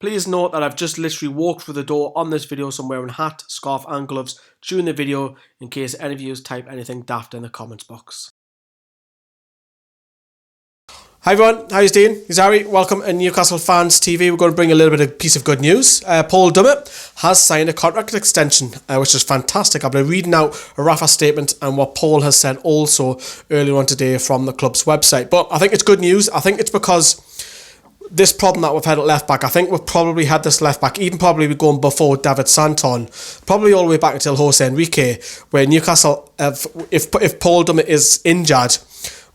Please note that I've just literally walked through the door on this video, so I'm wearing a hat, scarf and gloves during the video in case any of you type anything daft in the comments box. Hi everyone, how are you doing? It's Harry. Welcome to Newcastle Fans TV. We're going to bring a little bit of piece of good news. Paul Dummett has signed a contract extension, which is fantastic. I've been reading out a Rafa statement and what Paul has said also earlier on today from the club's website. But I think it's good news. I think it's because this problem that we've had at left back, I think we've probably had this left back, even probably going before David Santon, probably all the way back until Jose Enrique, where Newcastle, if Paul Dummett is injured,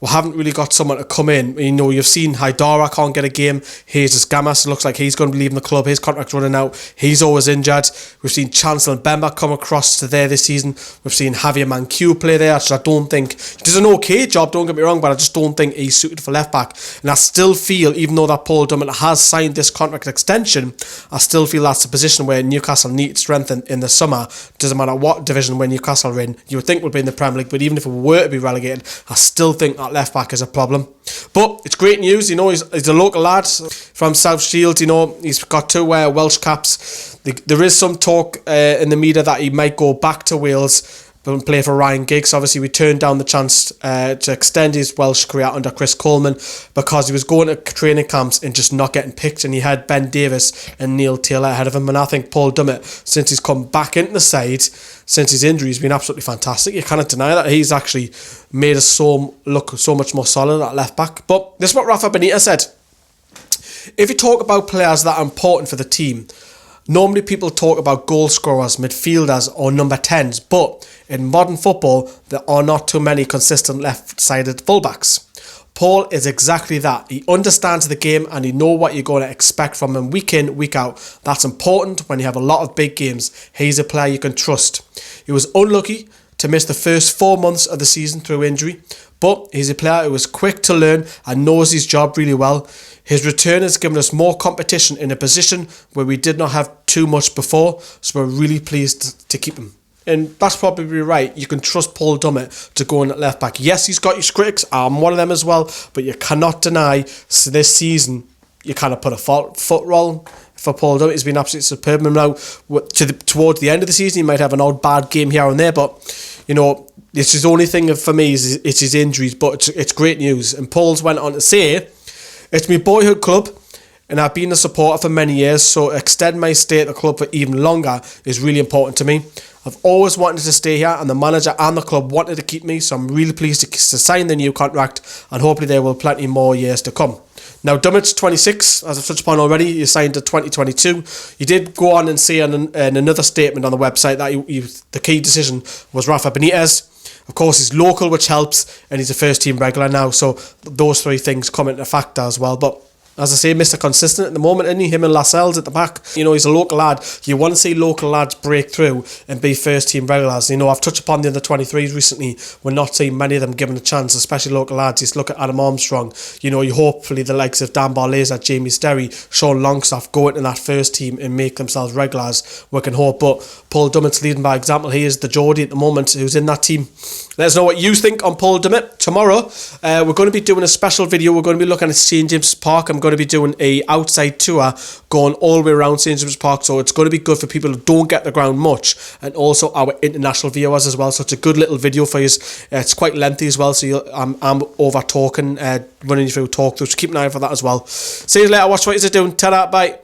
we haven't really got someone to come in. You know, you've seen Haidara can't get a game. Jesus Gamas looks like he's going to be leaving the club. His contract's running out. He's always injured. We've seen Chancellor Mbemba come across to there this season. We've seen Javier Manquillo play there, which I don't think... He does an okay job, don't get me wrong, but I just don't think he's suited for left back. And I still feel, even though that Paul Dummett has signed this contract extension, I still feel that's a position where Newcastle need strength in the summer. Doesn't matter what division when Newcastle are in. You would think we'd be in the Premier League, but even if we were to be relegated, I still think that left back is a problem. But it's great news. You know, he's a local lad from South Shields. You know, he's got two Welsh caps. There is some talk in the media that he might go back to Wales and play for Ryan Giggs. Obviously, we turned down the chance to extend his Welsh career under Chris Coleman because he was going to training camps and just not getting picked, and he had Ben Davies and Neil Taylor ahead of him. And I think Paul Dummett, since he's come back into the side since his injury, has been absolutely fantastic. You cannot deny that. He's actually made us look so much more solid at left back. But this is what Rafa Benitez said. If you talk about players that are important for the team, normally people talk about goal scorers, midfielders or number 10s, but in modern football, there are not too many consistent left-sided fullbacks. Paul is exactly that. He understands the game and he knows what you're going to expect from him week in, week out. That's important when you have a lot of big games. He's a player you can trust. He was unlucky to miss the first 4 months of the season through injury, but he's a player who is quick to learn and knows his job really well. His return has given us more competition in a position where we did not have too much before, so we're really pleased to keep him. And that's probably right. You can trust Paul Dummett to go in at left back. Yes, he's got his critics. I'm one of them as well. But you cannot deny this season you kind of put a foot roll for Paul Dummett. He's been absolutely superb. And now, towards the end of the season, he might have an odd bad game here and there. But, you know, it's his only thing for me is it's his injuries. But it's great news. And Paul's went on to say, "It's my boyhood club, and I've been a supporter for many years, so extend my stay at the club for even longer is really important to me. I've always wanted to stay here, and the manager and the club wanted to keep me, so I'm really pleased to sign the new contract, and hopefully there will be plenty more years to come." Now, Dummett's 26, as I've touched upon already. He signed to 2022. He did go on and say in another statement on the website that the key decision was Rafa Benitez. Of course, he's local, which helps, and he's a first-team regular now, so those three things come into factor as well. But as I say, Mr. Consistent at the moment, isn't he? Him and Lascelles at the back. You know, he's a local lad. You want to see local lads break through and be first-team regulars. You know, I've touched upon the under 23s recently. We're not seeing many of them given a chance, especially local lads. Just look at Adam Armstrong. You know, you hopefully the likes of Dan Barlaser, Jamie Sterry, Sean Longstaff go into that first team and make themselves regulars. We can hope. But Paul Dummett's leading by example. He is the Geordie at the moment who's in that team. Let us know what you think on Paul Dummett. Tomorrow, we're going to be doing a special video. We're going to be looking at St James's Park. I'm going to be doing a outside tour going all the way around St James's Park, so it's going to be good for people who don't get the ground much, and also our international viewers as well. So it's a good little video for you. It's quite lengthy as well, so I'm over talking, running you through talk throughs. Keep an eye out for that as well. See you later. Watch what you're doing. Ta-da, bye.